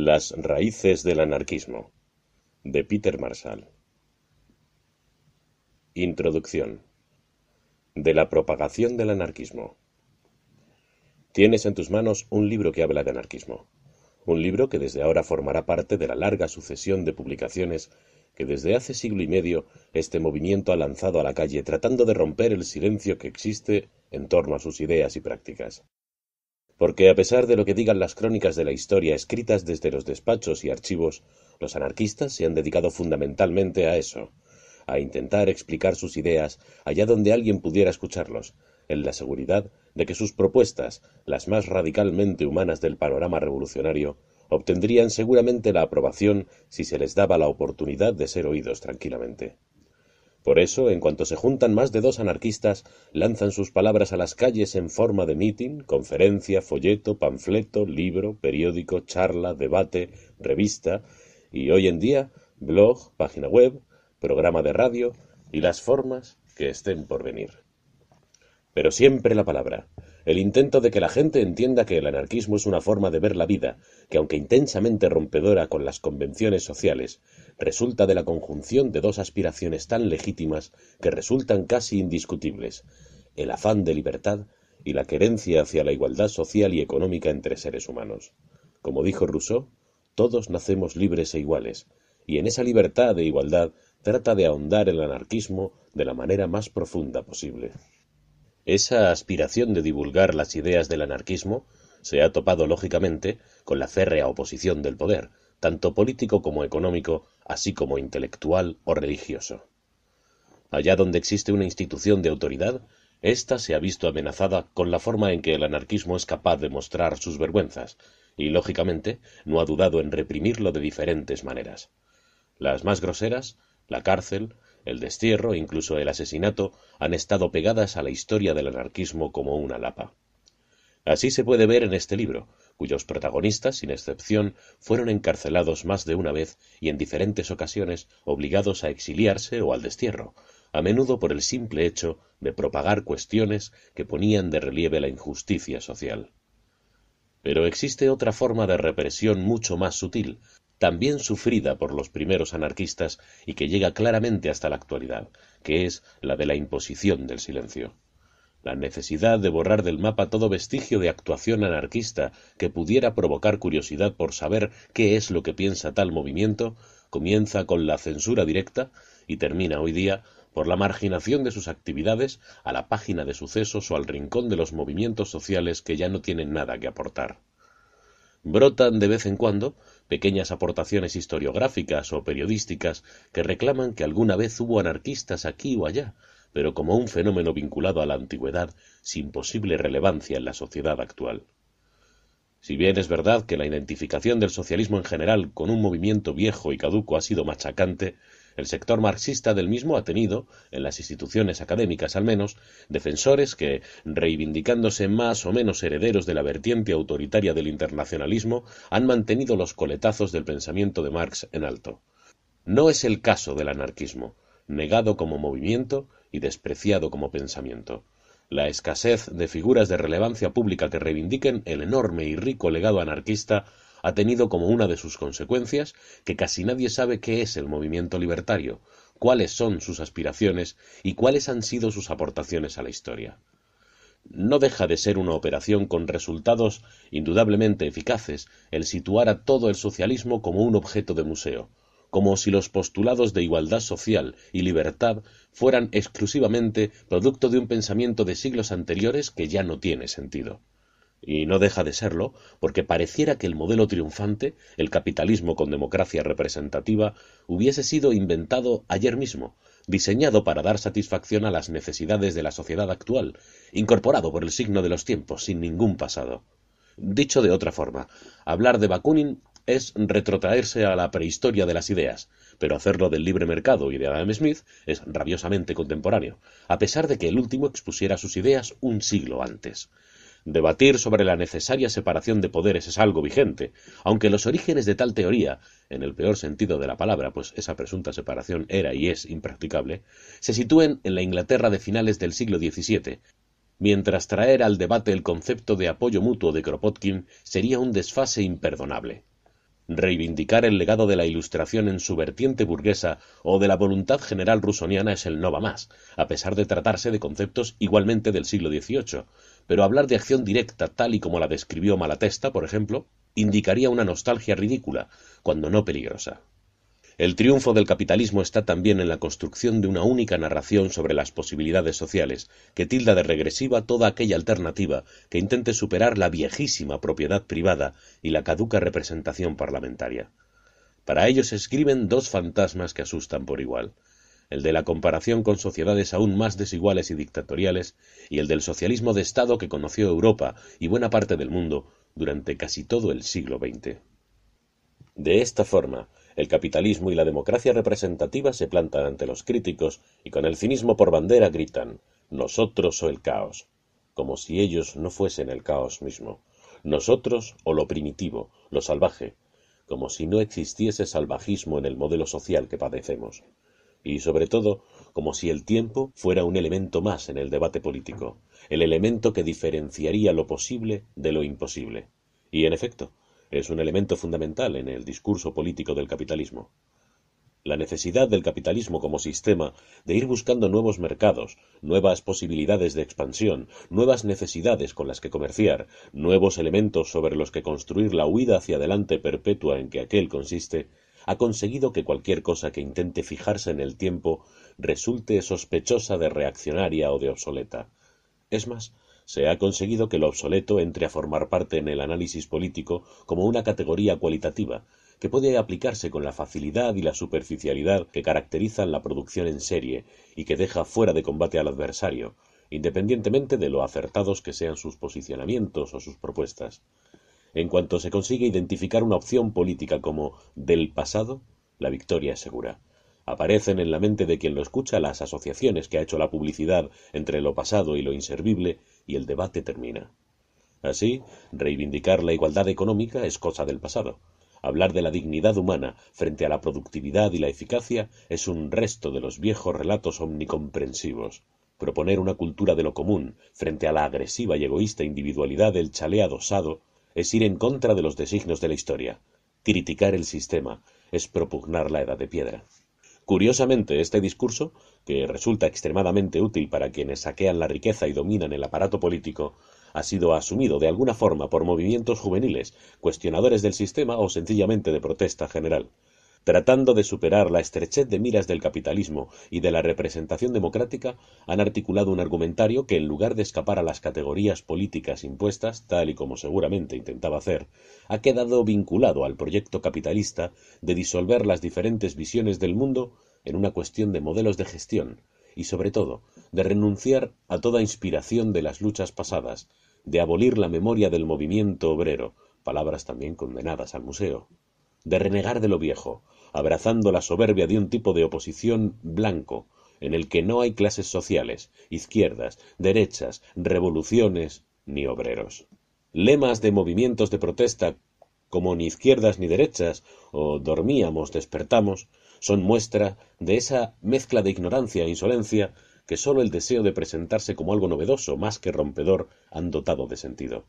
Las raíces del anarquismo, de Peter Marshall. Introducción. De la propagación del anarquismo. Tienes en tus manos un libro que habla de anarquismo. Un libro que desde ahora formará parte de la larga sucesión de publicaciones que desde hace siglo y medio este movimiento ha lanzado a la calle tratando de romper el silencio que existe en torno a sus ideas y prácticas. Porque a pesar de lo que digan las crónicas de la historia escritas desde los despachos y archivos, los anarquistas se han dedicado fundamentalmente a eso, a intentar explicar sus ideas allá donde alguien pudiera escucharlos, en la seguridad de que sus propuestas, las más radicalmente humanas del panorama revolucionario, obtendrían seguramente la aprobación si se les daba la oportunidad de ser oídos tranquilamente. Por eso, en cuanto se juntan más de dos anarquistas, lanzan sus palabras a las calles en forma de mitin, conferencia, folleto, panfleto, libro, periódico, charla, debate, revista y, hoy en día, blog, página web, programa de radio y las formas que estén por venir. Pero siempre la palabra, el intento de que la gente entienda que el anarquismo es una forma de ver la vida, que aunque intensamente rompedora con las convenciones sociales, resulta de la conjunción de dos aspiraciones tan legítimas que resultan casi indiscutibles, el afán de libertad y la querencia hacia la igualdad social y económica entre seres humanos. Como dijo Rousseau, todos nacemos libres e iguales, y en esa libertad e igualdad trata de ahondar el anarquismo de la manera más profunda posible. Esa aspiración de divulgar las ideas del anarquismo se ha topado lógicamente con la férrea oposición del poder, tanto político como económico, así como intelectual o religioso. Allá donde existe una institución de autoridad, ésta se ha visto amenazada con la forma en que el anarquismo es capaz de mostrar sus vergüenzas, y lógicamente no ha dudado en reprimirlo de diferentes maneras. Las más groseras, la cárcel, el destierro e incluso el asesinato han estado pegadas a la historia del anarquismo como una lapa. Así se puede ver en este libro, cuyos protagonistas, sin excepción, fueron encarcelados más de una vez y en diferentes ocasiones obligados a exiliarse o al destierro, a menudo por el simple hecho de propagar cuestiones que ponían de relieve la injusticia social. Pero existe otra forma de represión mucho más sutil, también sufrida por los primeros anarquistas y que llega claramente hasta la actualidad, que es la de la imposición del silencio. La necesidad de borrar del mapa todo vestigio de actuación anarquista que pudiera provocar curiosidad por saber qué es lo que piensa tal movimiento, comienza con la censura directa y termina hoy día por la marginación de sus actividades a la página de sucesos o al rincón de los movimientos sociales que ya no tienen nada que aportar. Brotan de vez en cuando pequeñas aportaciones historiográficas o periodísticas que reclaman que alguna vez hubo anarquistas aquí o allá, pero como un fenómeno vinculado a la antigüedad sin posible relevancia en la sociedad actual. Si bien es verdad que la identificación del socialismo en general con un movimiento viejo y caduco ha sido machacante, el sector marxista del mismo ha tenido, en las instituciones académicas al menos, defensores que, reivindicándose más o menos herederos de la vertiente autoritaria del internacionalismo, han mantenido los coletazos del pensamiento de Marx en alto. No es el caso del anarquismo, negado como movimiento y despreciado como pensamiento. La escasez de figuras de relevancia pública que reivindiquen el enorme y rico legado anarquista ha tenido como una de sus consecuencias que casi nadie sabe qué es el movimiento libertario, cuáles son sus aspiraciones y cuáles han sido sus aportaciones a la historia. No deja de ser una operación con resultados indudablemente eficaces el situar a todo el socialismo como un objeto de museo, como si los postulados de igualdad social y libertad fueran exclusivamente producto de un pensamiento de siglos anteriores que ya no tiene sentido. Y no deja de serlo, porque pareciera que el modelo triunfante, el capitalismo con democracia representativa, hubiese sido inventado ayer mismo, diseñado para dar satisfacción a las necesidades de la sociedad actual, incorporado por el signo de los tiempos, sin ningún pasado. Dicho de otra forma, hablar de Bakunin es retrotraerse a la prehistoria de las ideas, pero hacerlo del libre mercado y de Adam Smith es rabiosamente contemporáneo, a pesar de que el último expusiera sus ideas un siglo antes. Debatir sobre la necesaria separación de poderes es algo vigente, aunque los orígenes de tal teoría, en el peor sentido de la palabra, pues esa presunta separación era y es impracticable, se sitúen en la Inglaterra de finales del siglo XVII, mientras traer al debate el concepto de apoyo mutuo de Kropotkin sería un desfase imperdonable. Reivindicar el legado de la Ilustración en su vertiente burguesa o de la voluntad general rusoniana es el no va más, a pesar de tratarse de conceptos igualmente del siglo XVIII, pero hablar de acción directa tal y como la describió Malatesta, por ejemplo, indicaría una nostalgia ridícula, cuando no peligrosa. El triunfo del capitalismo está también en la construcción de una única narración sobre las posibilidades sociales, que tilda de regresiva toda aquella alternativa que intente superar la viejísima propiedad privada y la caduca representación parlamentaria. Para ello se escriben dos fantasmas que asustan por igual, el de la comparación con sociedades aún más desiguales y dictatoriales, y el del socialismo de Estado que conoció Europa y buena parte del mundo durante casi todo el siglo XX. De esta forma, el capitalismo y la democracia representativa se plantan ante los críticos y con el cinismo por bandera gritan «Nosotros o el caos», como si ellos no fuesen el caos mismo. Nosotros o lo primitivo, lo salvaje, como si no existiese salvajismo en el modelo social que padecemos. Y, sobre todo, como si el tiempo fuera un elemento más en el debate político, el elemento que diferenciaría lo posible de lo imposible. Y, en efecto, es un elemento fundamental en el discurso político del capitalismo. La necesidad del capitalismo como sistema de ir buscando nuevos mercados, nuevas posibilidades de expansión, nuevas necesidades con las que comerciar, nuevos elementos sobre los que construir la huida hacia adelante perpetua en que aquel consiste, ha conseguido que cualquier cosa que intente fijarse en el tiempo resulte sospechosa de reaccionaria o de obsoleta. Es más, se ha conseguido que lo obsoleto entre a formar parte en el análisis político como una categoría cualitativa, que puede aplicarse con la facilidad y la superficialidad que caracterizan la producción en serie y que deja fuera de combate al adversario, independientemente de lo acertados que sean sus posicionamientos o sus propuestas. En cuanto se consigue identificar una opción política como del pasado, la victoria es segura. Aparecen en la mente de quien lo escucha las asociaciones que ha hecho la publicidad entre lo pasado y lo inservible, y el debate termina. Así, reivindicar la igualdad económica es cosa del pasado. Hablar de la dignidad humana frente a la productividad y la eficacia es un resto de los viejos relatos omnicomprensivos. Proponer una cultura de lo común frente a la agresiva y egoísta individualidad del chalet adosado es ir en contra de los designios de la historia. Criticar el sistema es propugnar la edad de piedra. Curiosamente, este discurso, que resulta extremadamente útil para quienes saquean la riqueza y dominan el aparato político, ha sido asumido de alguna forma por movimientos juveniles, cuestionadores del sistema o sencillamente de protesta general. Tratando de superar la estrechez de miras del capitalismo y de la representación democrática, han articulado un argumentario que, en lugar de escapar a las categorías políticas impuestas, tal y como seguramente intentaba hacer, ha quedado vinculado al proyecto capitalista de disolver las diferentes visiones del mundo en una cuestión de modelos de gestión y, sobre todo, de renunciar a toda inspiración de las luchas pasadas, de abolir la memoria del movimiento obrero, palabras también condenadas al museo, de renegar de lo viejo, abrazando la soberbia de un tipo de oposición blanco, en el que no hay clases sociales, izquierdas, derechas, revoluciones ni obreros. Lemas de movimientos de protesta como ni izquierdas ni derechas o dormíamos, despertamos, son muestra de esa mezcla de ignorancia e insolencia que sólo el deseo de presentarse como algo novedoso más que rompedor han dotado de sentido.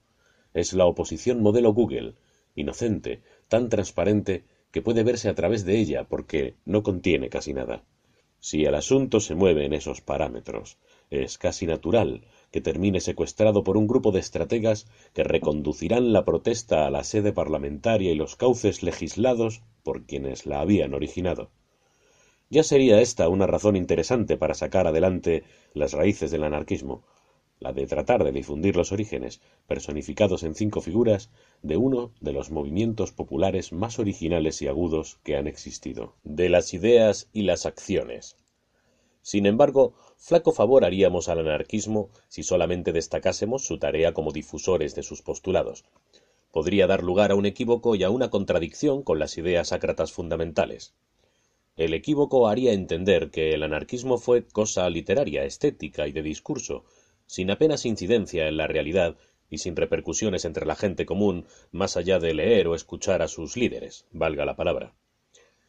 Es la oposición modelo Google, inocente, tan transparente que puede verse a través de ella porque no contiene casi nada. Si el asunto se mueve en esos parámetros, es casi natural que termine secuestrado por un grupo de estrategas que reconducirán la protesta a la sede parlamentaria y los cauces legislados por quienes la habían originado. Ya sería esta una razón interesante para sacar adelante las raíces del anarquismo, la de tratar de difundir los orígenes, personificados en 5 figuras, de uno de los movimientos populares más originales y agudos que han existido, de las ideas y las acciones. Sin embargo, flaco favor haríamos al anarquismo si solamente destacásemos su tarea como difusores de sus postulados. Podría dar lugar a un equívoco y a una contradicción con las ideas ácratas fundamentales. El equívoco haría entender que el anarquismo fue cosa literaria, estética y de discurso, sin apenas incidencia en la realidad y sin repercusiones entre la gente común, más allá de leer o escuchar a sus líderes, valga la palabra.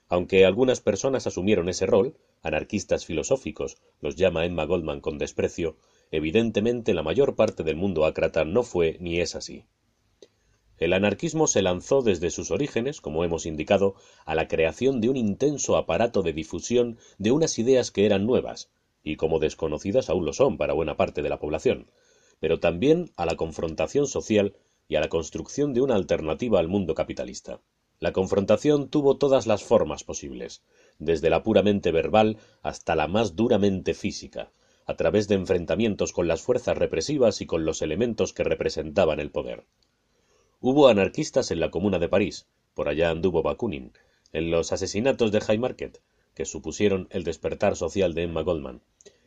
Aunque algunas personas asumieron ese rol, anarquistas filosóficos, los llama Emma Goldman con desprecio, evidentemente la mayor parte del mundo ácrata no fue ni es así. El anarquismo se lanzó desde sus orígenes, como hemos indicado, a la creación de un intenso aparato de difusión de unas ideas que eran nuevas, y como desconocidas aún lo son para buena parte de la población, pero también a la confrontación social y a la construcción de una alternativa al mundo capitalista. La confrontación tuvo todas las formas posibles, desde la puramente verbal hasta la más duramente física, a través de enfrentamientos con las fuerzas represivas y con los elementos que representaban el poder. Hubo anarquistas en la Comuna de París, por allá anduvo Bakunin, en los asesinatos de Haymarket, que supusieron el despertar social de Emma Goldman,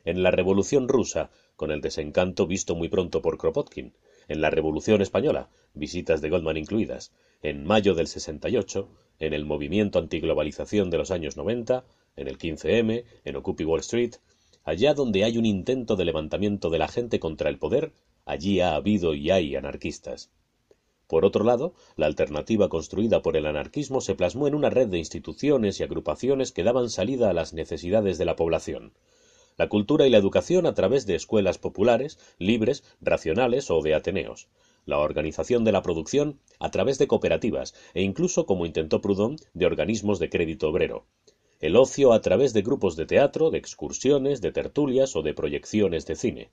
en la Revolución rusa, con el desencanto visto muy pronto por Kropotkin, en la Revolución española, visitas de Goldman incluidas, en mayo del 68, en el movimiento antiglobalización de los años 90, en el 15M, en Occupy Wall Street. Allá donde hay un intento de levantamiento de la gente contra el poder, allí ha habido y hay anarquistas. Por otro lado, la alternativa construida por el anarquismo se plasmó en una red de instituciones y agrupaciones que daban salida a las necesidades de la población. La cultura y la educación a través de escuelas populares, libres, racionales o de ateneos. La organización de la producción a través de cooperativas e incluso, como intentó Proudhon, de organismos de crédito obrero. El ocio a través de grupos de teatro, de excursiones, de tertulias o de proyecciones de cine.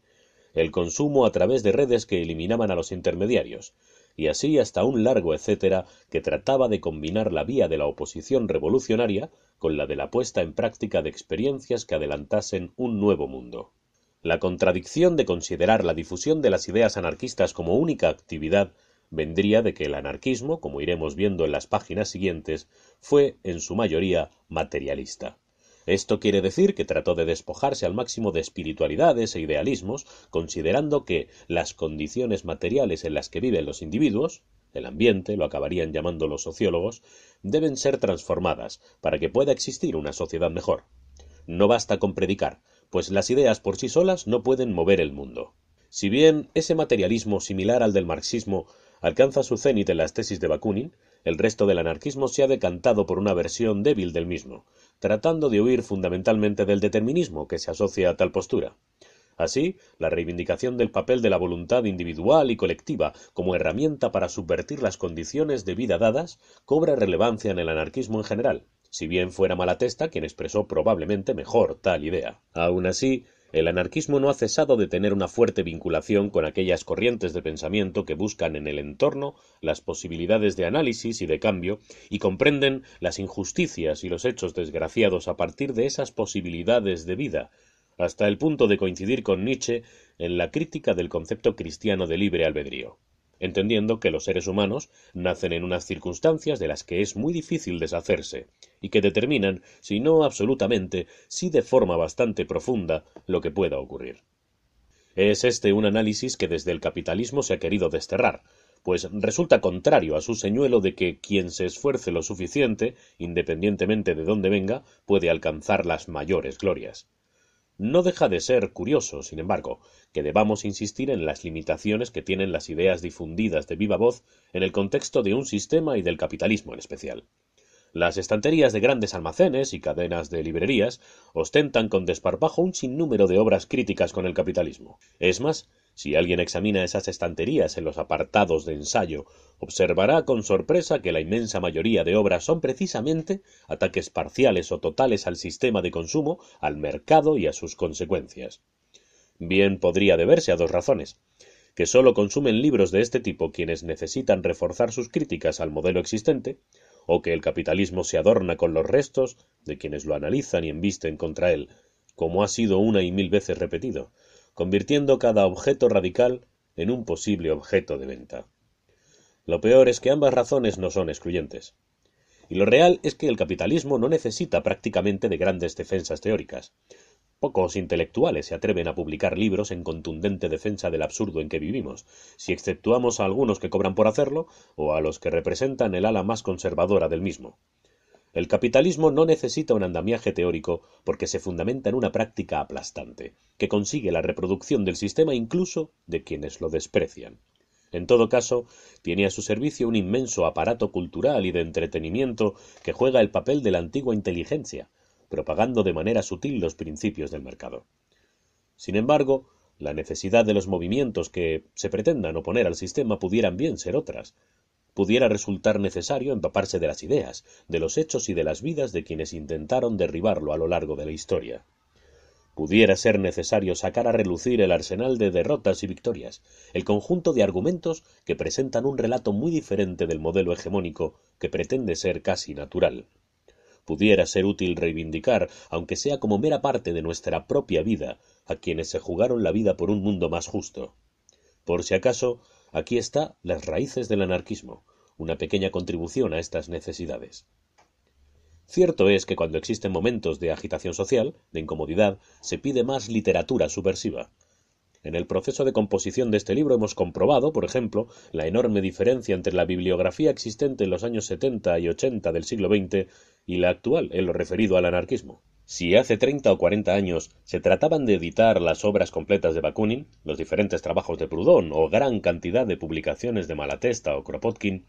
El consumo a través de redes que eliminaban a los intermediarios. Y así hasta un largo etcétera que trataba de combinar la vía de la oposición revolucionaria con la de la puesta en práctica de experiencias que adelantasen un nuevo mundo. La contradicción de considerar la difusión de las ideas anarquistas como única actividad vendría de que el anarquismo, como iremos viendo en las páginas siguientes, fue en su mayoría materialista. Esto quiere decir que trató de despojarse al máximo de espiritualidades e idealismos, considerando que las condiciones materiales en las que viven los individuos, el ambiente, lo acabarían llamando los sociólogos, deben ser transformadas para que pueda existir una sociedad mejor. No basta con predicar, pues las ideas por sí solas no pueden mover el mundo. Si bien ese materialismo similar al del marxismo alcanza su cenit en las tesis de Bakunin, el resto del anarquismo se ha decantado por una versión débil del mismo, tratando de huir fundamentalmente del determinismo que se asocia a tal postura. Así, la reivindicación del papel de la voluntad individual y colectiva como herramienta para subvertir las condiciones de vida dadas cobra relevancia en el anarquismo en general, si bien fuera Malatesta quien expresó probablemente mejor tal idea. Aun así, el anarquismo no ha cesado de tener una fuerte vinculación con aquellas corrientes de pensamiento que buscan en el entorno las posibilidades de análisis y de cambio y comprenden las injusticias y los hechos desgraciados a partir de esas posibilidades de vida, hasta el punto de coincidir con Nietzsche en la crítica del concepto cristiano de libre albedrío, entendiendo que los seres humanos nacen en unas circunstancias de las que es muy difícil deshacerse, y que determinan, si no absolutamente, sí de forma bastante profunda, lo que pueda ocurrir. Es este un análisis que desde el capitalismo se ha querido desterrar, pues resulta contrario a su señuelo de que quien se esfuerce lo suficiente, independientemente de dónde venga, puede alcanzar las mayores glorias. No deja de ser curioso, sin embargo, que debamos insistir en las limitaciones que tienen las ideas difundidas de viva voz en el contexto de un sistema y del capitalismo en especial. Las estanterías de grandes almacenes y cadenas de librerías ostentan con desparpajo un sinnúmero de obras críticas con el capitalismo. Es más, si alguien examina esas estanterías en los apartados de ensayo, observará con sorpresa que la inmensa mayoría de obras son precisamente ataques parciales o totales al sistema de consumo, al mercado y a sus consecuencias. Bien podría deberse a dos razones: que sólo consumen libros de este tipo quienes necesitan reforzar sus críticas al modelo existente, o que el capitalismo se adorna con los restos de quienes lo analizan y embisten contra él, como ha sido una y mil veces repetido, convirtiendo cada objeto radical en un posible objeto de venta. Lo peor es que ambas razones no son excluyentes. Y lo real es que el capitalismo no necesita prácticamente de grandes defensas teóricas. Pocos intelectuales se atreven a publicar libros en contundente defensa del absurdo en que vivimos, si exceptuamos a algunos que cobran por hacerlo o a los que representan el ala más conservadora del mismo. El capitalismo no necesita un andamiaje teórico porque se fundamenta en una práctica aplastante, que consigue la reproducción del sistema incluso de quienes lo desprecian. En todo caso, tiene a su servicio un inmenso aparato cultural y de entretenimiento que juega el papel de la antigua inteligencia, propagando de manera sutil los principios del mercado. Sin embargo, la necesidad de los movimientos que se pretendan oponer al sistema pudieran bien ser otras, pudiera resultar necesario empaparse de las ideas, de los hechos y de las vidas de quienes intentaron derribarlo a lo largo de la historia. Pudiera ser necesario sacar a relucir el arsenal de derrotas y victorias, el conjunto de argumentos que presentan un relato muy diferente del modelo hegemónico que pretende ser casi natural. Pudiera ser útil reivindicar, aunque sea como mera parte de nuestra propia vida, a quienes se jugaron la vida por un mundo más justo. Por si acaso, aquí está las raíces del anarquismo, una pequeña contribución a estas necesidades. Cierto es que cuando existen momentos de agitación social, de incomodidad, se pide más literatura subversiva. En el proceso de composición de este libro hemos comprobado, por ejemplo, la enorme diferencia entre la bibliografía existente en los años 70 y 80 del siglo XX y la actual en lo referido al anarquismo. Si hace 30 o 40 años se trataban de editar las obras completas de Bakunin, los diferentes trabajos de Proudhon o gran cantidad de publicaciones de Malatesta o Kropotkin,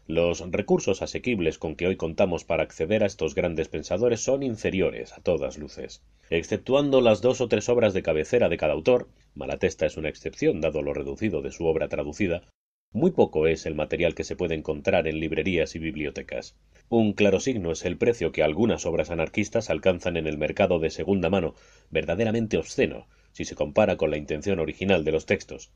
los recursos asequibles con que hoy contamos para acceder a estos grandes pensadores son inferiores a todas luces. Exceptuando las 2 o 3 obras de cabecera de cada autor, Malatesta es una excepción dado lo reducido de su obra traducida, muy poco es el material que se puede encontrar en librerías y bibliotecas. Un claro signo es el precio que algunas obras anarquistas alcanzan en el mercado de segunda mano, verdaderamente obsceno, si se compara con la intención original de los textos.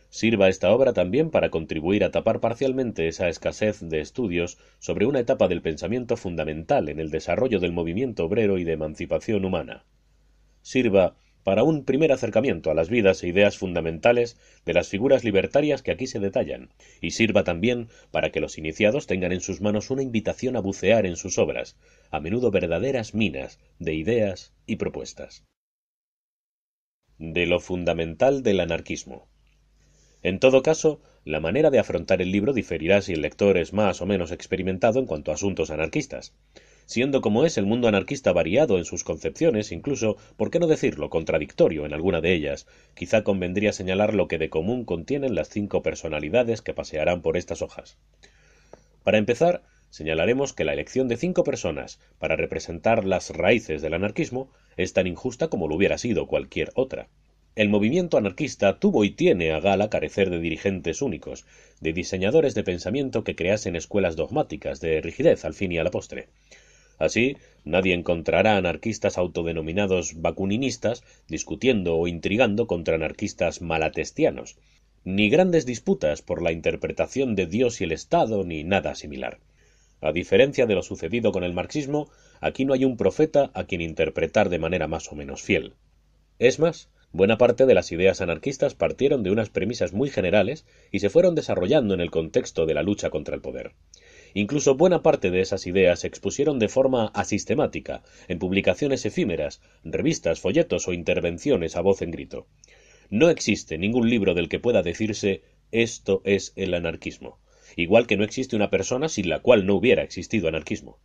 Sirva esta obra también para contribuir a tapar parcialmente esa escasez de estudios sobre una etapa del pensamiento fundamental en el desarrollo del movimiento obrero y de emancipación humana. Sirva para un primer acercamiento a las vidas e ideas fundamentales de las figuras libertarias que aquí se detallan, y sirva también para que los iniciados tengan en sus manos una invitación a bucear en sus obras, a menudo verdaderas minas de ideas y propuestas. De lo fundamental del anarquismo. En todo caso, la manera de afrontar el libro diferirá si el lector es más o menos experimentado en cuanto a asuntos anarquistas. Siendo como es el mundo anarquista variado en sus concepciones, incluso, por qué no decirlo, contradictorio en alguna de ellas, quizá convendría señalar lo que de común contienen las 5 personalidades que pasearán por estas hojas. Para empezar, señalaremos que la elección de 5 personas para representar las raíces del anarquismo es tan injusta como lo hubiera sido cualquier otra. El movimiento anarquista tuvo y tiene a gala carecer de dirigentes únicos, de diseñadores de pensamiento que creasen escuelas dogmáticas, de rigidez al fin y a la postre. Así, nadie encontrará anarquistas autodenominados bakuninistas discutiendo o intrigando contra anarquistas malatestianos, ni grandes disputas por la interpretación de Dios y el Estado, ni nada similar. A diferencia de lo sucedido con el marxismo, aquí no hay un profeta a quien interpretar de manera más o menos fiel. Es más, buena parte de las ideas anarquistas partieron de unas premisas muy generales y se fueron desarrollando en el contexto de la lucha contra el poder. Incluso buena parte de esas ideas se expusieron de forma asistemática, en publicaciones efímeras, revistas, folletos o intervenciones a voz en grito. No existe ningún libro del que pueda decirse «esto es el anarquismo», igual que no existe una persona sin la cual no hubiera existido anarquismo.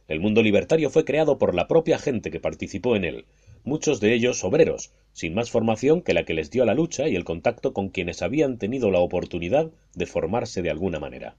El mundo libertario fue creado por la propia gente que participó en él, muchos de ellos obreros, sin más formación que la que les dio la lucha y el contacto con quienes habían tenido la oportunidad de formarse de alguna manera.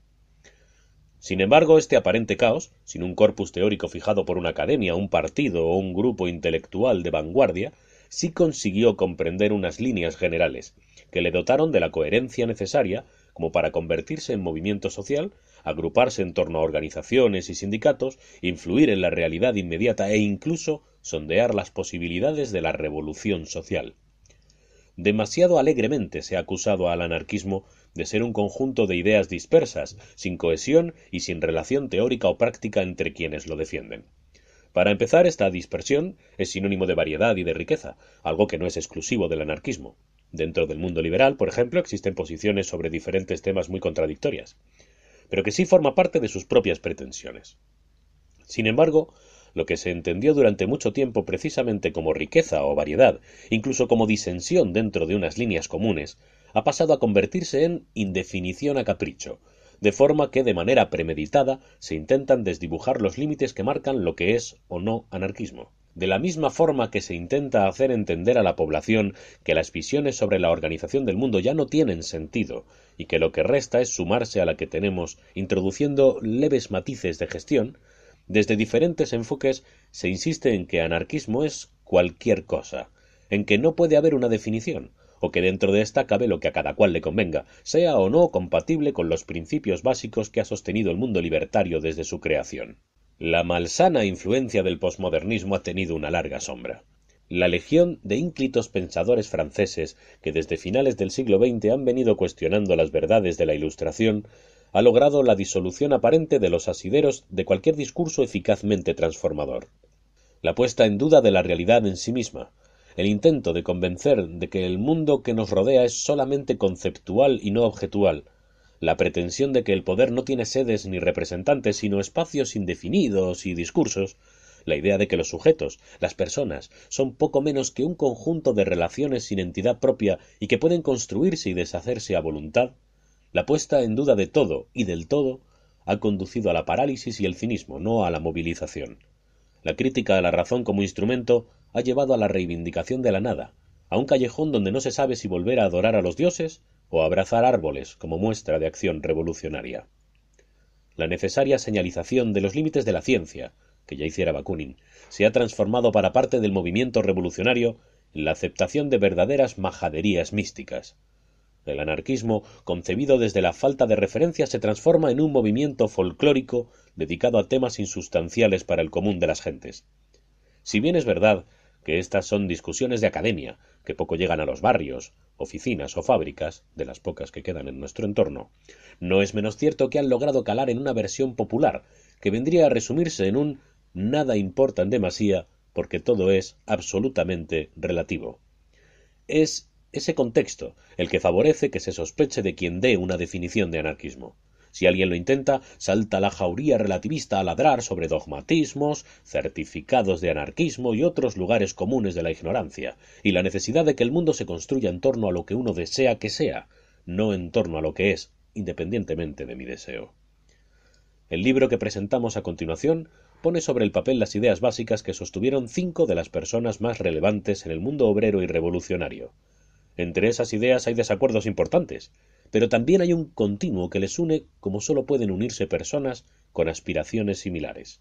Sin embargo, este aparente caos, sin un corpus teórico fijado por una academia, un partido o un grupo intelectual de vanguardia, sí consiguió comprender unas líneas generales, que le dotaron de la coherencia necesaria como para convertirse en movimiento social, agruparse en torno a organizaciones y sindicatos, influir en la realidad inmediata e incluso sondear las posibilidades de la revolución social. Demasiado alegremente se ha acusado al anarquismo de ser un conjunto de ideas dispersas, sin cohesión y sin relación teórica o práctica entre quienes lo defienden. Para empezar, esta dispersión es sinónimo de variedad y de riqueza, algo que no es exclusivo del anarquismo. Dentro del mundo liberal, por ejemplo, existen posiciones sobre diferentes temas muy contradictorias, pero que sí forma parte de sus propias pretensiones. Sin embargo, lo que se entendió durante mucho tiempo precisamente como riqueza o variedad, incluso como disensión dentro de unas líneas comunes, ha pasado a convertirse en indefinición a capricho, de forma que de manera premeditada se intentan desdibujar los límites que marcan lo que es o no anarquismo. De la misma forma que se intenta hacer entender a la población que las visiones sobre la organización del mundo ya no tienen sentido y que lo que resta es sumarse a la que tenemos introduciendo leves matices de gestión, desde diferentes enfoques se insiste en que anarquismo es cualquier cosa, en que no puede haber una definición, o que dentro de ésta cabe lo que a cada cual le convenga, sea o no compatible con los principios básicos que ha sostenido el mundo libertario desde su creación. La malsana influencia del posmodernismo ha tenido una larga sombra. La legión de ínclitos pensadores franceses que desde finales del siglo XX han venido cuestionando las verdades de la Ilustración ha logrado la disolución aparente de los asideros de cualquier discurso eficazmente transformador. La puesta en duda de la realidad en sí misma, el intento de convencer de que el mundo que nos rodea es solamente conceptual y no objetual, la pretensión de que el poder no tiene sedes ni representantes sino espacios indefinidos y discursos, la idea de que los sujetos, las personas, son poco menos que un conjunto de relaciones sin entidad propia y que pueden construirse y deshacerse a voluntad, la puesta en duda de todo y del todo ha conducido a la parálisis y el cinismo, no a la movilización. La crítica a la razón como instrumento ha llevado a la reivindicación de la nada, a un callejón donde no se sabe si volver a adorar a los dioses o abrazar árboles como muestra de acción revolucionaria. La necesaria señalización de los límites de la ciencia, que ya hiciera Bakunin, se ha transformado para parte del movimiento revolucionario en la aceptación de verdaderas majaderías místicas. El anarquismo, concebido desde la falta de referencia, se transforma en un movimiento folclórico dedicado a temas insustanciales para el común de las gentes. Si bien es verdad que estas son discusiones de academia, que poco llegan a los barrios, oficinas o fábricas, de las pocas que quedan en nuestro entorno, no es menos cierto que han logrado calar en una versión popular, que vendría a resumirse en un nada importa en demasía, porque todo es absolutamente relativo. Es ese contexto el que favorece que se sospeche de quien dé una definición de anarquismo. Si alguien lo intenta, salta la jauría relativista a ladrar sobre dogmatismos, certificados de anarquismo y otros lugares comunes de la ignorancia, y la necesidad de que el mundo se construya en torno a lo que uno desea que sea, no en torno a lo que es, independientemente de mi deseo. El libro que presentamos a continuación pone sobre el papel las ideas básicas que sostuvieron 5 de las personas más relevantes en el mundo obrero y revolucionario. Entre esas ideas hay desacuerdos importantes, pero también hay un continuo que les une como sólo pueden unirse personas con aspiraciones similares.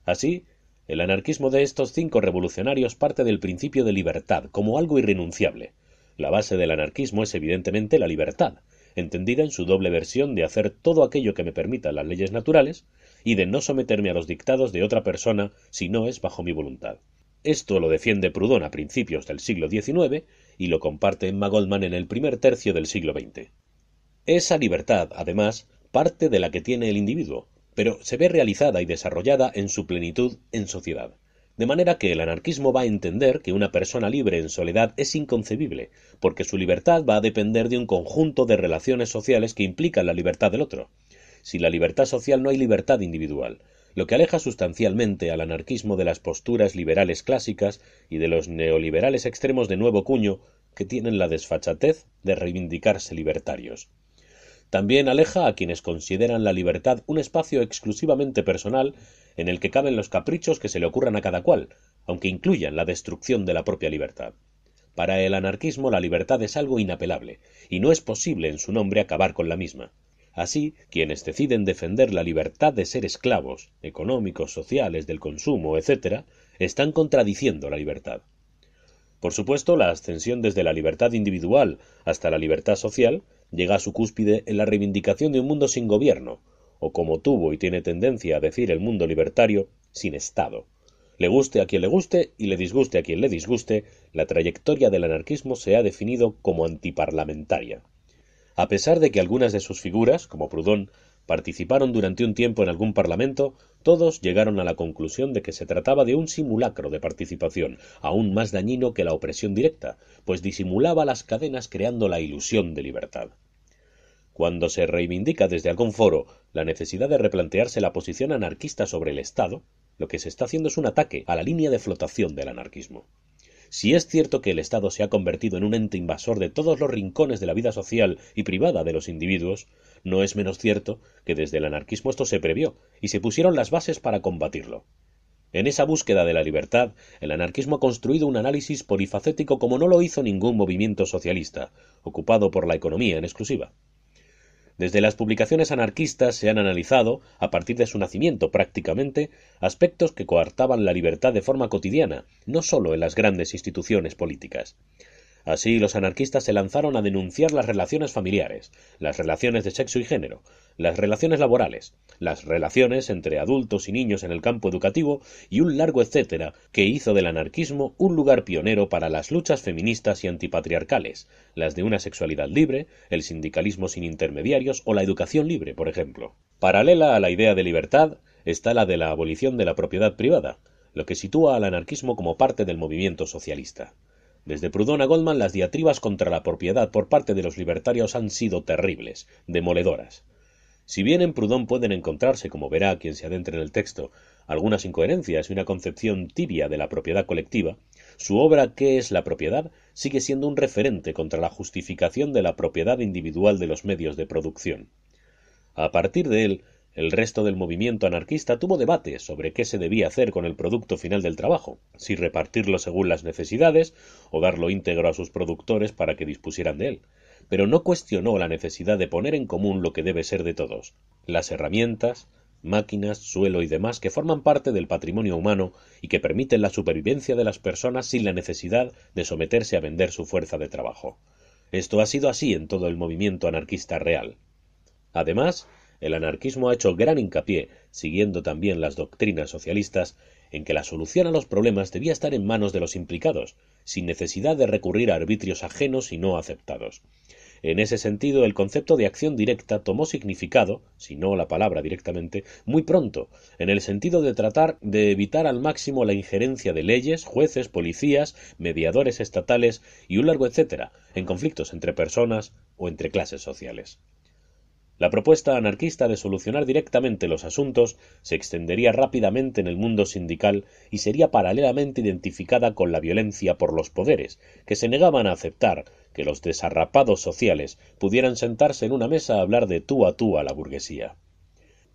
Así, el anarquismo de estos 5 revolucionarios parte del principio de libertad como algo irrenunciable. La base del anarquismo es evidentemente la libertad, entendida en su doble versión de hacer todo aquello que me permitan las leyes naturales y de no someterme a los dictados de otra persona si no es bajo mi voluntad. Esto lo defiende Proudhon a principios del siglo XIX y lo comparte Emma Goldman en el primer tercio del siglo XX. Esa libertad, además, parte de la que tiene el individuo, pero se ve realizada y desarrollada en su plenitud en sociedad. De manera que el anarquismo va a entender que una persona libre en soledad es inconcebible, porque su libertad va a depender de un conjunto de relaciones sociales que implican la libertad del otro. Sin la libertad social no hay libertad individual, lo que aleja sustancialmente al anarquismo de las posturas liberales clásicas y de los neoliberales extremos de nuevo cuño que tienen la desfachatez de reivindicarse libertarios. También aleja a quienes consideran la libertad un espacio exclusivamente personal en el que caben los caprichos que se le ocurran a cada cual, aunque incluyan la destrucción de la propia libertad. Para el anarquismo la libertad es algo inapelable, y no es posible en su nombre acabar con la misma. Así, quienes deciden defender la libertad de ser esclavos, económicos, sociales, del consumo, etc., están contradiciendo la libertad. Por supuesto, la ascensión desde la libertad individual hasta la libertad social llega a su cúspide en la reivindicación de un mundo sin gobierno, o como tuvo y tiene tendencia a decir el mundo libertario, sin Estado. Le guste a quien le guste y le disguste a quien le disguste, la trayectoria del anarquismo se ha definido como antiparlamentaria. A pesar de que algunas de sus figuras, como Proudhon, participaron durante un tiempo en algún parlamento, todos llegaron a la conclusión de que se trataba de un simulacro de participación, aún más dañino que la opresión directa, pues disimulaba las cadenas creando la ilusión de libertad. Cuando se reivindica desde algún foro la necesidad de replantearse la posición anarquista sobre el Estado, lo que se está haciendo es un ataque a la línea de flotación del anarquismo. Si es cierto que el Estado se ha convertido en un ente invasor de todos los rincones de la vida social y privada de los individuos, no es menos cierto que desde el anarquismo esto se previó y se pusieron las bases para combatirlo. En esa búsqueda de la libertad, el anarquismo ha construido un análisis polifacético como no lo hizo ningún movimiento socialista, ocupado por la economía en exclusiva. Desde las publicaciones anarquistas se han analizado, a partir de su nacimiento prácticamente, aspectos que coartaban la libertad de forma cotidiana, no sólo en las grandes instituciones políticas. Así, los anarquistas se lanzaron a denunciar las relaciones familiares, las relaciones de sexo y género, las relaciones laborales, las relaciones entre adultos y niños en el campo educativo y un largo etcétera que hizo del anarquismo un lugar pionero para las luchas feministas y antipatriarcales, las de una sexualidad libre, el sindicalismo sin intermediarios o la educación libre, por ejemplo. Paralela a la idea de libertad está la de la abolición de la propiedad privada, lo que sitúa al anarquismo como parte del movimiento socialista. Desde Proudhon a Goldman, las diatribas contra la propiedad por parte de los libertarios han sido terribles, demoledoras. Si bien en Proudhon pueden encontrarse, como verá quien se adentre en el texto, algunas incoherencias y una concepción tibia de la propiedad colectiva, su obra ¿Qué es la propiedad? Sigue siendo un referente contra la justificación de la propiedad individual de los medios de producción. A partir de él, el resto del movimiento anarquista tuvo debates sobre qué se debía hacer con el producto final del trabajo, si repartirlo según las necesidades o darlo íntegro a sus productores para que dispusieran de él, pero no cuestionó la necesidad de poner en común lo que debe ser de todos, las herramientas, máquinas, suelo y demás que forman parte del patrimonio humano y que permiten la supervivencia de las personas sin la necesidad de someterse a vender su fuerza de trabajo. Esto ha sido así en todo el movimiento anarquista real. Además, el anarquismo ha hecho gran hincapié, siguiendo también las doctrinas socialistas, en que la solución a los problemas debía estar en manos de los implicados, sin necesidad de recurrir a arbitrios ajenos y no aceptados. En ese sentido, el concepto de acción directa tomó significado, si no la palabra directamente, muy pronto, en el sentido de tratar de evitar al máximo la injerencia de leyes, jueces, policías, mediadores estatales y un largo etcétera, en conflictos entre personas o entre clases sociales. La propuesta anarquista de solucionar directamente los asuntos se extendería rápidamente en el mundo sindical y sería paralelamente identificada con la violencia por los poderes, que se negaban a aceptar que los desarrapados sociales pudieran sentarse en una mesa a hablar de tú a la burguesía.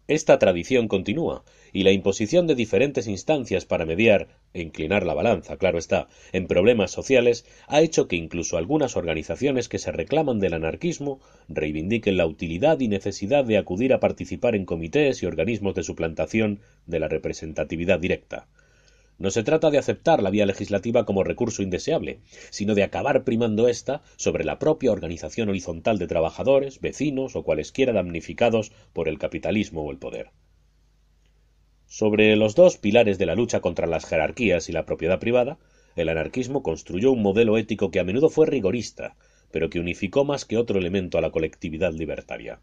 Esta tradición continúa, y la imposición de diferentes instancias para mediar, e inclinar la balanza, claro está, en problemas sociales, ha hecho que incluso algunas organizaciones que se reclaman del anarquismo reivindiquen la utilidad y necesidad de acudir a participar en comités y organismos de suplantación de la representatividad directa. No se trata de aceptar la vía legislativa como recurso indeseable, sino de acabar primando ésta sobre la propia organización horizontal de trabajadores, vecinos o cualesquiera damnificados por el capitalismo o el poder. Sobre los dos pilares de la lucha contra las jerarquías y la propiedad privada, el anarquismo construyó un modelo ético que a menudo fue rigorista, pero que unificó más que otro elemento a la colectividad libertaria.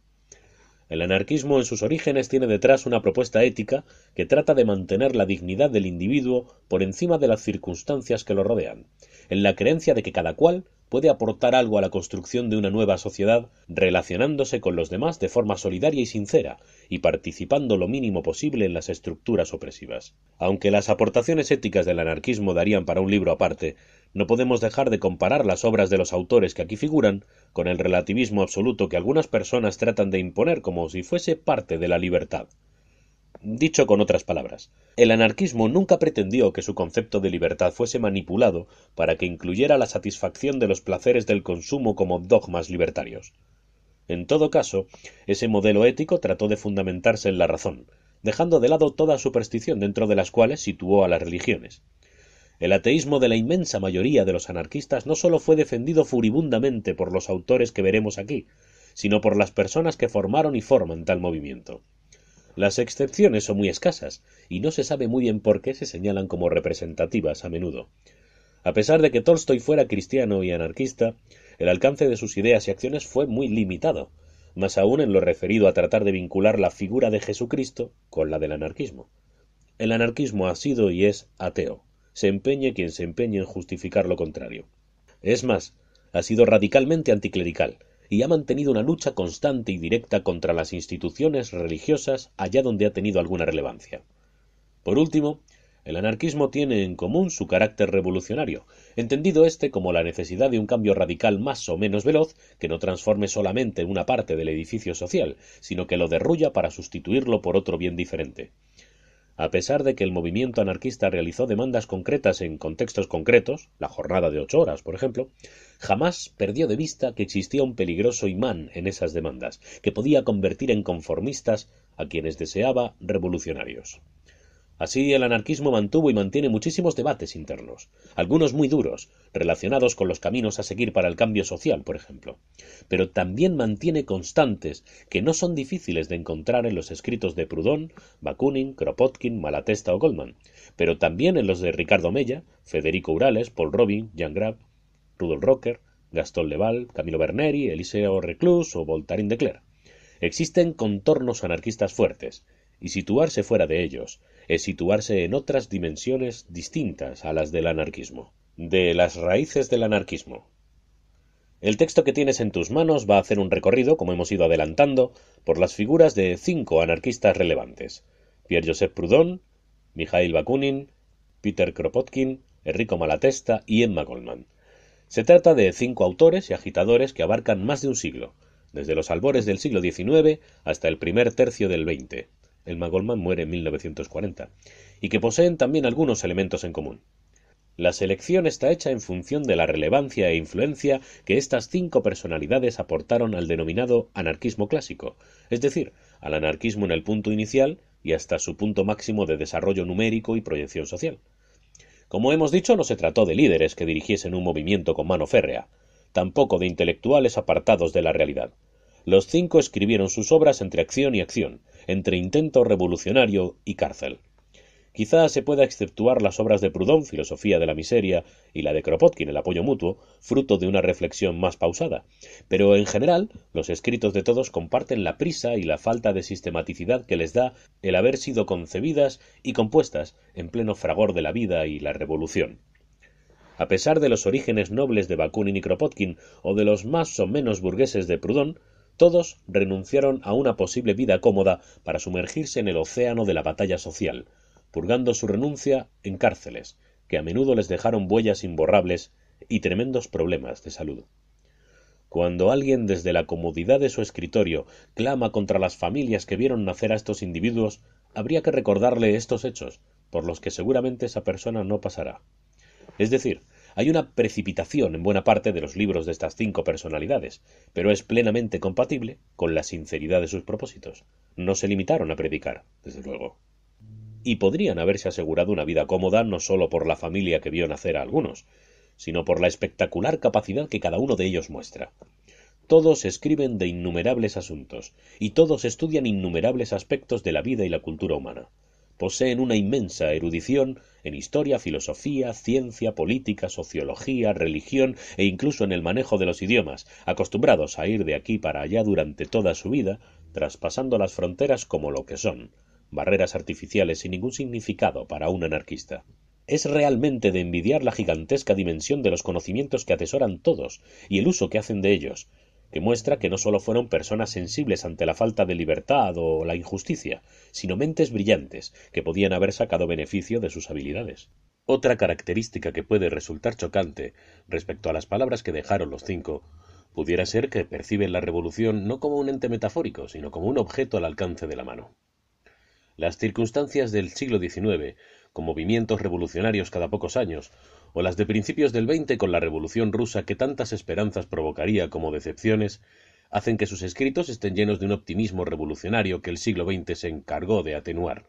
El anarquismo en sus orígenes tiene detrás una propuesta ética que trata de mantener la dignidad del individuo por encima de las circunstancias que lo rodean, en la creencia de que cada cual puede aportar algo a la construcción de una nueva sociedad relacionándose con los demás de forma solidaria y sincera y participando lo mínimo posible en las estructuras opresivas. Aunque las aportaciones éticas del anarquismo darían para un libro aparte, no podemos dejar de comparar las obras de los autores que aquí figuran con el relativismo absoluto que algunas personas tratan de imponer como si fuese parte de la libertad. Dicho con otras palabras, el anarquismo nunca pretendió que su concepto de libertad fuese manipulado para que incluyera la satisfacción de los placeres del consumo como dogmas libertarios. En todo caso, ese modelo ético trató de fundamentarse en la razón, dejando de lado toda superstición dentro de las cuales situó a las religiones. El ateísmo de la inmensa mayoría de los anarquistas no sólo fue defendido furibundamente por los autores que veremos aquí, sino por las personas que formaron y forman tal movimiento. Las excepciones son muy escasas, y no se sabe muy bien por qué se señalan como representativas a menudo. A pesar de que Tolstoy fuera cristiano y anarquista, el alcance de sus ideas y acciones fue muy limitado, más aún en lo referido a tratar de vincular la figura de Jesucristo con la del anarquismo. El anarquismo ha sido y es ateo, se empeñe quien se empeñe en justificar lo contrario. Es más, ha sido radicalmente anticlerical, y ha mantenido una lucha constante y directa contra las instituciones religiosas allá donde ha tenido alguna relevancia. Por último, el anarquismo tiene en común su carácter revolucionario, entendido éste como la necesidad de un cambio radical más o menos veloz que no transforme solamente una parte del edificio social, sino que lo derruya para sustituirlo por otro bien diferente. A pesar de que el movimiento anarquista realizó demandas concretas en contextos concretos, la jornada de 8 horas, por ejemplo, jamás perdió de vista que existía un peligroso imán en esas demandas, que podía convertir en conformistas a quienes deseaba revolucionarios. Así, el anarquismo mantuvo y mantiene muchísimos debates internos, algunos muy duros, relacionados con los caminos a seguir para el cambio social, por ejemplo, pero también mantiene constantes que no son difíciles de encontrar en los escritos de Proudhon, Bakunin, Kropotkin, Malatesta o Goldman, pero también en los de Ricardo Mella, Federico Urales, Paul Robin, Jean Grave, Rudolf Rocker, Gastón Leval, Camilo Berneri, Eliseo Reclus o Voltaire de Cleyre. Existen contornos anarquistas fuertes, y situarse fuera de ellos es situarse en otras dimensiones distintas a las del anarquismo. De las raíces del anarquismo. El texto que tienes en tus manos va a hacer un recorrido, como hemos ido adelantando, por las figuras de 5 anarquistas relevantes: Pierre-Joseph Proudhon, Mikhail Bakunin, Peter Kropotkin, Enrico Malatesta y Emma Goldman. Se trata de 5 autores y agitadores que abarcan más de un siglo, desde los albores del siglo XIX hasta el primer tercio del XX. Emma Goldman muere en 1940, y que poseen también algunos elementos en común. La selección está hecha en función de la relevancia e influencia que estas 5 personalidades aportaron al denominado anarquismo clásico, es decir, al anarquismo en el punto inicial y hasta su punto máximo de desarrollo numérico y proyección social. Como hemos dicho, no se trató de líderes que dirigiesen un movimiento con mano férrea, tampoco de intelectuales apartados de la realidad. Los 5 escribieron sus obras entre acción y acción, entre intento revolucionario y cárcel. Quizá se pueda exceptuar las obras de Proudhon, Filosofía de la miseria, y la de Kropotkin, El apoyo mutuo, fruto de una reflexión más pausada, pero en general los escritos de todos comparten la prisa y la falta de sistematicidad que les da el haber sido concebidas y compuestas en pleno fragor de la vida y la revolución. A pesar de los orígenes nobles de Bakunin y Kropotkin o de los más o menos burgueses de Proudhon, todos renunciaron a una posible vida cómoda para sumergirse en el océano de la batalla social, purgando su renuncia en cárceles, que a menudo les dejaron huellas imborrables y tremendos problemas de salud. Cuando alguien desde la comodidad de su escritorio clama contra las familias que vieron nacer a estos individuos, habría que recordarle estos hechos, por los que seguramente esa persona no pasará. Es decir, hay una precipitación en buena parte de los libros de estas 5 personalidades, pero es plenamente compatible con la sinceridad de sus propósitos. No se limitaron a predicar, desde luego. Y podrían haberse asegurado una vida cómoda no sólo por la familia que vio nacer a algunos, sino por la espectacular capacidad que cada uno de ellos muestra. Todos escriben de innumerables asuntos, y todos estudian innumerables aspectos de la vida y la cultura humana. Poseen una inmensa erudición en historia, filosofía, ciencia, política, sociología, religión e incluso en el manejo de los idiomas, acostumbrados a ir de aquí para allá durante toda su vida, traspasando las fronteras como lo que son, barreras artificiales sin ningún significado para un anarquista. Es realmente de envidiar la gigantesca dimensión de los conocimientos que atesoran todos y el uso que hacen de ellos, que muestra que no sólo fueron personas sensibles ante la falta de libertad o la injusticia, sino mentes brillantes que podían haber sacado beneficio de sus habilidades. Otra característica que puede resultar chocante respecto a las palabras que dejaron los 5 pudiera ser que perciben la revolución no como un ente metafórico, sino como un objeto al alcance de la mano. Las circunstancias del siglo XIX, con movimientos revolucionarios cada pocos años, o las de principios del XX con la Revolución rusa que tantas esperanzas provocaría como decepciones, hacen que sus escritos estén llenos de un optimismo revolucionario que el siglo XX se encargó de atenuar.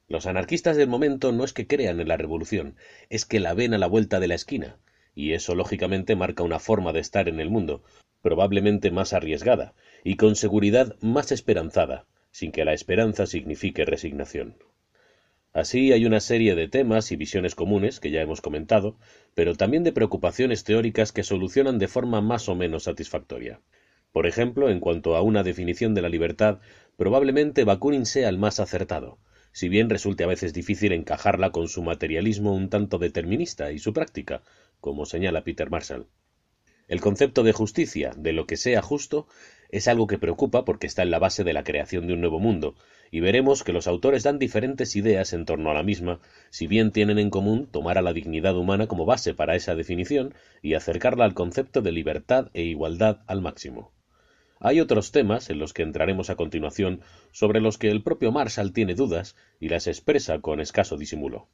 Los anarquistas del momento no es que crean en la revolución, es que la ven a la vuelta de la esquina, y eso lógicamente marca una forma de estar en el mundo, probablemente más arriesgada, y con seguridad más esperanzada, sin que la esperanza signifique resignación. Así hay una serie de temas y visiones comunes que ya hemos comentado, pero también de preocupaciones teóricas que solucionan de forma más o menos satisfactoria. Por ejemplo, en cuanto a una definición de la libertad, probablemente Bakunin sea el más acertado, si bien resulte a veces difícil encajarla con su materialismo un tanto determinista y su práctica, como señala Peter Marshall. El concepto de justicia, de lo que sea justo, es algo que preocupa porque está en la base de la creación de un nuevo mundo, y veremos que los autores dan diferentes ideas en torno a la misma, si bien tienen en común tomar a la dignidad humana como base para esa definición y acercarla al concepto de libertad e igualdad al máximo. Hay otros temas, en los que entraremos a continuación, sobre los que el propio Marshall tiene dudas y las expresa con escaso disimulo.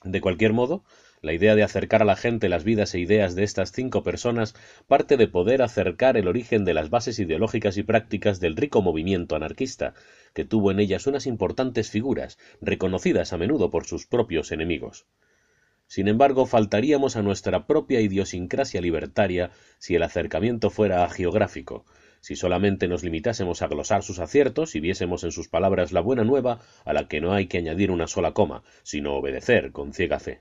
De cualquier modo, La idea de acercar a la gente las vidas e ideas de estas 5 personas parte de poder acercar el origen de las bases ideológicas y prácticas del rico movimiento anarquista, que tuvo en ellas unas importantes figuras, reconocidas a menudo por sus propios enemigos. Sin embargo, faltaríamos a nuestra propia idiosincrasia libertaria si el acercamiento fuera agiográfico, si solamente nos limitásemos a glosar sus aciertos y viésemos en sus palabras la buena nueva a la que no hay que añadir una sola coma, sino obedecer con ciega fe.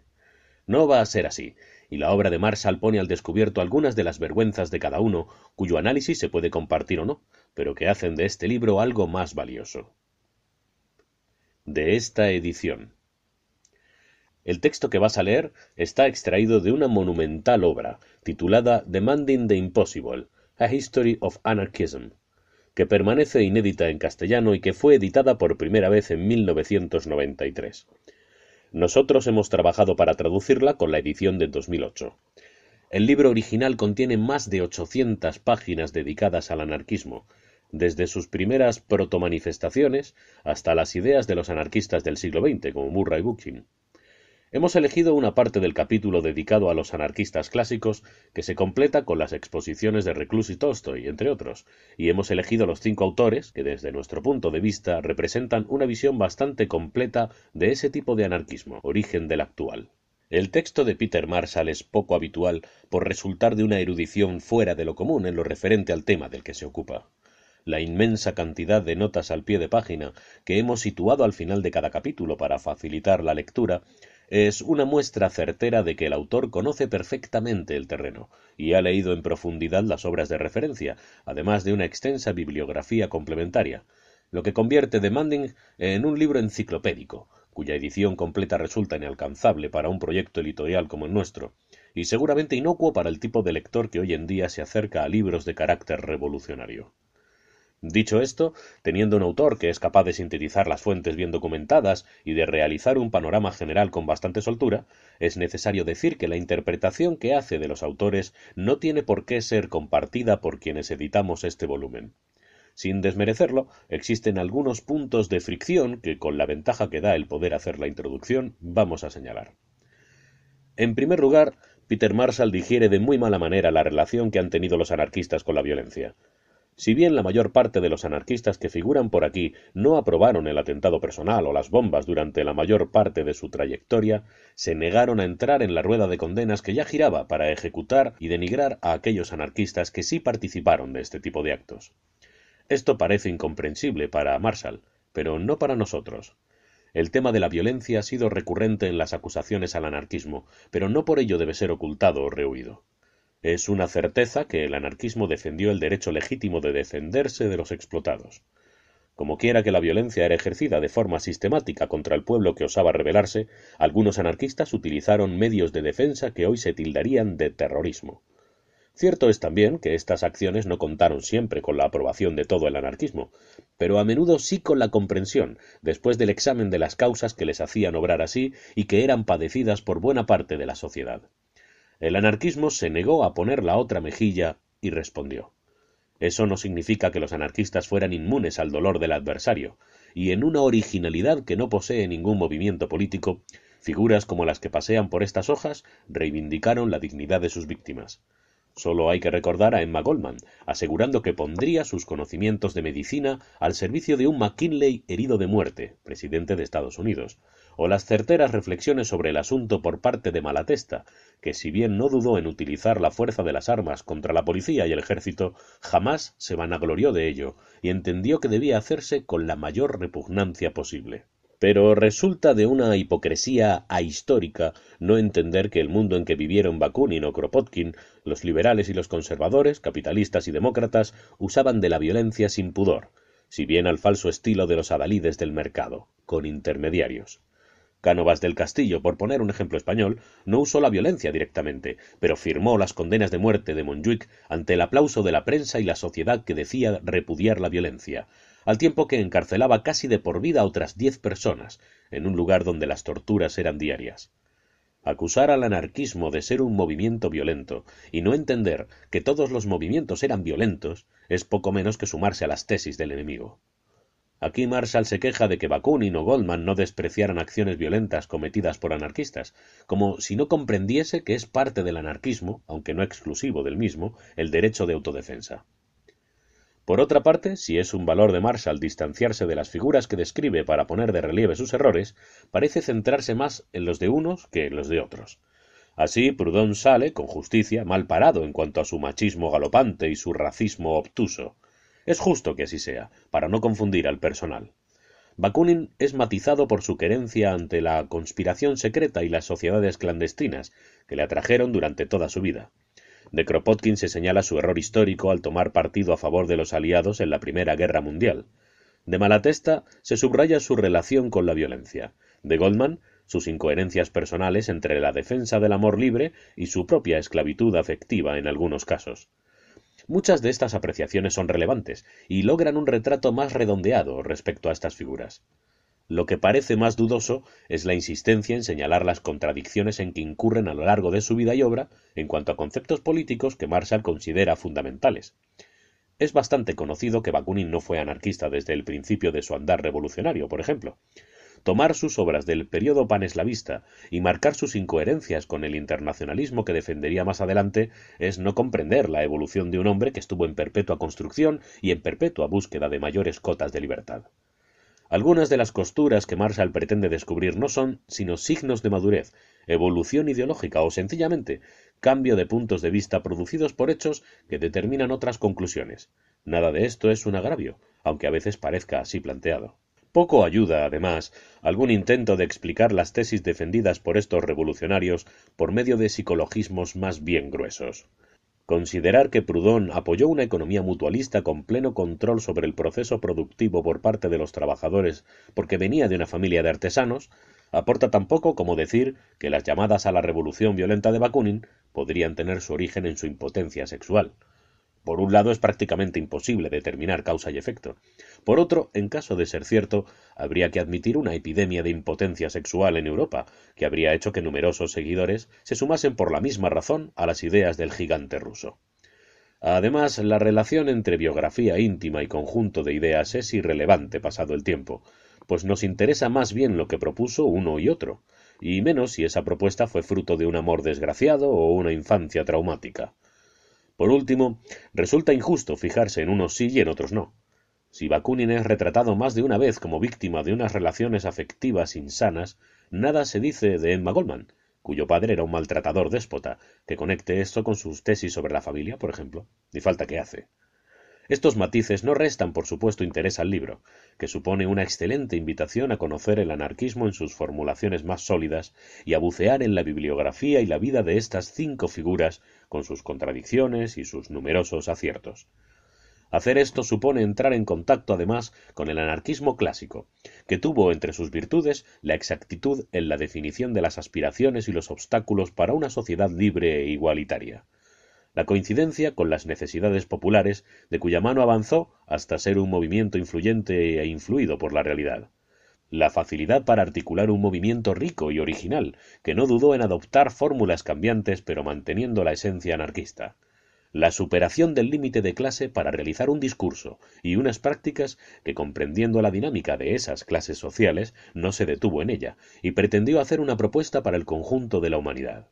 No va a ser así, y la obra de Marshall pone al descubierto algunas de las vergüenzas de cada uno, cuyo análisis se puede compartir o no, pero que hacen de este libro algo más valioso. De esta edición. El texto que vas a leer está extraído de una monumental obra, titulada Demanding the Impossible, A History of Anarchism, que permanece inédita en castellano y que fue editada por primera vez en 1993. Nosotros hemos trabajado para traducirla con la edición de 2008. El libro original contiene más de 800 páginas dedicadas al anarquismo, desde sus primeras protomanifestaciones hasta las ideas de los anarquistas del siglo XX, como Murray Bookchin. Hemos elegido una parte del capítulo dedicado a los anarquistas clásicos que se completa con las exposiciones de Reclus y Tolstoy, entre otros, y hemos elegido los 5 autores que, desde nuestro punto de vista, representan una visión bastante completa de ese tipo de anarquismo, origen del actual. El texto de Peter Marshall es poco habitual por resultar de una erudición fuera de lo común en lo referente al tema del que se ocupa. La inmensa cantidad de notas al pie de página que hemos situado al final de cada capítulo para facilitar la lectura es una muestra certera de que el autor conoce perfectamente el terreno y ha leído en profundidad las obras de referencia, además de una extensa bibliografía complementaria, lo que convierte Demanding en un libro enciclopédico, cuya edición completa resulta inalcanzable para un proyecto editorial como el nuestro, y seguramente inocuo para el tipo de lector que hoy en día se acerca a libros de carácter revolucionario. Dicho esto, teniendo un autor que es capaz de sintetizar las fuentes bien documentadas y de realizar un panorama general con bastante soltura, es necesario decir que la interpretación que hace de los autores no tiene por qué ser compartida por quienes editamos este volumen. Sin desmerecerlo, existen algunos puntos de fricción que, con la ventaja que da el poder hacer la introducción, vamos a señalar. En primer lugar, Peter Marshall digiere de muy mala manera la relación que han tenido los anarquistas con la violencia. Si bien la mayor parte de los anarquistas que figuran por aquí no aprobaron el atentado personal o las bombas durante la mayor parte de su trayectoria, se negaron a entrar en la rueda de condenas que ya giraba para ejecutar y denigrar a aquellos anarquistas que sí participaron de este tipo de actos. Esto parece incomprensible para Marshall, pero no para nosotros. El tema de la violencia ha sido recurrente en las acusaciones al anarquismo, pero no por ello debe ser ocultado o rehuido. Es una certeza que el anarquismo defendió el derecho legítimo de defenderse de los explotados. Como quiera que la violencia era ejercida de forma sistemática contra el pueblo que osaba rebelarse, algunos anarquistas utilizaron medios de defensa que hoy se tildarían de terrorismo. Cierto es también que estas acciones no contaron siempre con la aprobación de todo el anarquismo, pero a menudo sí con la comprensión, después del examen de las causas que les hacían obrar así y que eran padecidas por buena parte de la sociedad. El anarquismo se negó a poner la otra mejilla y respondió. Eso no significa que los anarquistas fueran inmunes al dolor del adversario, y en una originalidad que no posee ningún movimiento político, figuras como las que pasean por estas hojas reivindicaron la dignidad de sus víctimas. Solo hay que recordar a Emma Goldman, asegurando que pondría sus conocimientos de medicina al servicio de un McKinley herido de muerte, presidente de Estados Unidos, o las certeras reflexiones sobre el asunto por parte de Malatesta, que si bien no dudó en utilizar la fuerza de las armas contra la policía y el ejército, jamás se vanaglorió de ello y entendió que debía hacerse con la mayor repugnancia posible. Pero resulta de una hipocresía ahistórica no entender que el mundo en que vivieron Bakunin o Kropotkin, los liberales y los conservadores, capitalistas y demócratas, usaban de la violencia sin pudor, si bien al falso estilo de los adalides del mercado, con intermediarios. Cánovas del Castillo, por poner un ejemplo español, no usó la violencia directamente, pero firmó las condenas de muerte de Montjuic ante el aplauso de la prensa y la sociedad que decía repudiar la violencia, al tiempo que encarcelaba casi de por vida a otras 10 personas, en un lugar donde las torturas eran diarias. Acusar al anarquismo de ser un movimiento violento y no entender que todos los movimientos eran violentos es poco menos que sumarse a las tesis del enemigo. Aquí Marshall se queja de que Bakunin o Goldman no despreciaran acciones violentas cometidas por anarquistas, como si no comprendiese que es parte del anarquismo, aunque no exclusivo del mismo, el derecho de autodefensa. Por otra parte, si es un valor de Marshall distanciarse de las figuras que describe para poner de relieve sus errores, parece centrarse más en los de unos que en los de otros. Así, Proudhon sale, con justicia, mal parado en cuanto a su machismo galopante y su racismo obtuso. Es justo que así sea, para no confundir al personal. Bakunin es matizado por su querencia ante la conspiración secreta y las sociedades clandestinas que le atrajeron durante toda su vida. De Kropotkin se señala su error histórico al tomar partido a favor de los aliados en la Primera Guerra Mundial. De Malatesta se subraya su relación con la violencia. De Goldman, sus incoherencias personales entre la defensa del amor libre y su propia esclavitud afectiva en algunos casos. Muchas de estas apreciaciones son relevantes y logran un retrato más redondeado respecto a estas figuras. Lo que parece más dudoso es la insistencia en señalar las contradicciones en que incurren a lo largo de su vida y obra en cuanto a conceptos políticos que Marshall considera fundamentales. Es bastante conocido que Bakunin no fue anarquista desde el principio de su andar revolucionario, por ejemplo. Tomar sus obras del período paneslavista y marcar sus incoherencias con el internacionalismo que defendería más adelante es no comprender la evolución de un hombre que estuvo en perpetua construcción y en perpetua búsqueda de mayores cotas de libertad. Algunas de las costuras que Marshall pretende descubrir no son sino signos de madurez, evolución ideológica o sencillamente cambio de puntos de vista producidos por hechos que determinan otras conclusiones. Nada de esto es un agravio, aunque a veces parezca así planteado. Poco ayuda, además, algún intento de explicar las tesis defendidas por estos revolucionarios por medio de psicologismos más bien gruesos. Considerar que Proudhon apoyó una economía mutualista con pleno control sobre el proceso productivo por parte de los trabajadores porque venía de una familia de artesanos, aporta tan poco como decir que las llamadas a la revolución violenta de Bakunin podrían tener su origen en su impotencia sexual. Por un lado, es prácticamente imposible determinar causa y efecto. Por otro, en caso de ser cierto, habría que admitir una epidemia de impotencia sexual en Europa, que habría hecho que numerosos seguidores se sumasen por la misma razón a las ideas del gigante ruso. Además, la relación entre biografía íntima y conjunto de ideas es irrelevante pasado el tiempo, pues nos interesa más bien lo que propuso uno y otro, y menos si esa propuesta fue fruto de un amor desgraciado o una infancia traumática. Por último, resulta injusto fijarse en unos sí y en otros no. Si Bakunin es retratado más de una vez como víctima de unas relaciones afectivas insanas, nada se dice de Emma Goldman, cuyo padre era un maltratador déspota, que conecte esto con sus tesis sobre la familia, por ejemplo. Ni falta que hace. Estos matices no restan, por supuesto, interés al libro, que supone una excelente invitación a conocer el anarquismo en sus formulaciones más sólidas y a bucear en la bibliografía y la vida de estas 5 figuras con sus contradicciones y sus numerosos aciertos. Hacer esto supone entrar en contacto además con el anarquismo clásico, que tuvo entre sus virtudes la exactitud en la definición de las aspiraciones y los obstáculos para una sociedad libre e igualitaria. La coincidencia con las necesidades populares de cuya mano avanzó hasta ser un movimiento influyente e influido por la realidad. La facilidad para articular un movimiento rico y original, que no dudó en adoptar fórmulas cambiantes pero manteniendo la esencia anarquista. La superación del límite de clase para realizar un discurso y unas prácticas que, comprendiendo la dinámica de esas clases sociales, no se detuvo en ella y pretendió hacer una propuesta para el conjunto de la humanidad.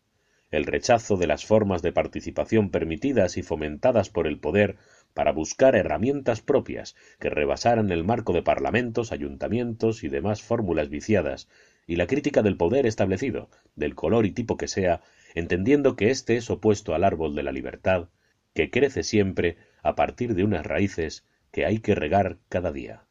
El rechazo de las formas de participación permitidas y fomentadas por el poder para buscar herramientas propias que rebasaran el marco de parlamentos, ayuntamientos y demás fórmulas viciadas, y la crítica del poder establecido, del color y tipo que sea, entendiendo que éste es opuesto al árbol de la libertad, que crece siempre a partir de unas raíces que hay que regar cada día.